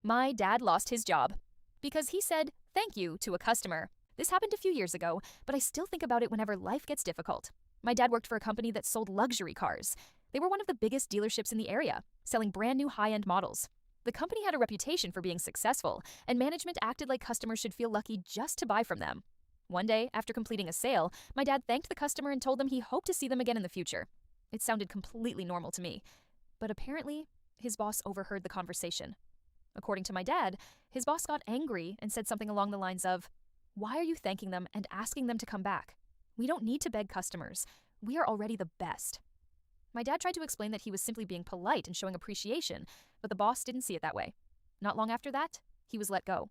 My dad lost his job because he said thank you to a customer. This happened a few years ago, but I still think about it whenever life gets difficult. My dad worked for a company that sold luxury cars. They were one of the biggest dealerships in the area, selling brand new high end models. The company had a reputation for being successful, and management acted like customers should feel lucky just to buy from them. One day, after completing a sale, my dad thanked the customer and told them he hoped to see them again in the future. It sounded completely normal to me, but apparently, his boss overheard the conversation. According to my dad, his boss got angry and said something along the lines of, "Why are you thanking them and asking them to come back? We don't need to beg customers. We are already the best." My dad tried to explain that he was simply being polite and showing appreciation, but the boss didn't see it that way. Not long after that, he was let go.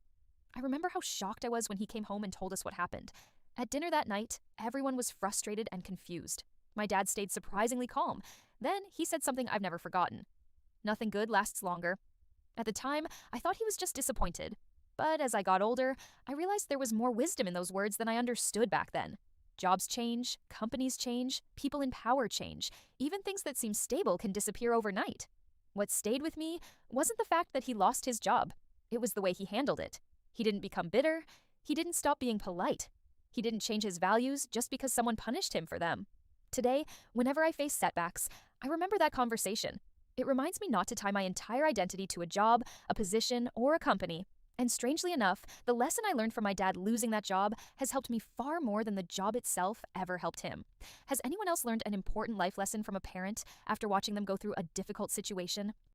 I remember how shocked I was when he came home and told us what happened. At dinner that night, everyone was frustrated and confused. My dad stayed surprisingly calm. Then he said something I've never forgotten. "Nothing good lasts longer." At the time, I thought he was just disappointed. But as I got older, I realized there was more wisdom in those words than I understood back then. Jobs change, companies change, people in power change. Even things that seem stable can disappear overnight. What stayed with me wasn't the fact that he lost his job. It was the way he handled it. He didn't become bitter. He didn't stop being polite. He didn't change his values just because someone punished him for them. Today, whenever I face setbacks, I remember that conversation. It reminds me not to tie my entire identity to a job, a position, or a company. And strangely enough, the lesson I learned from my dad losing that job has helped me far more than the job itself ever helped him. Has anyone else learned an important life lesson from a parent after watching them go through a difficult situation?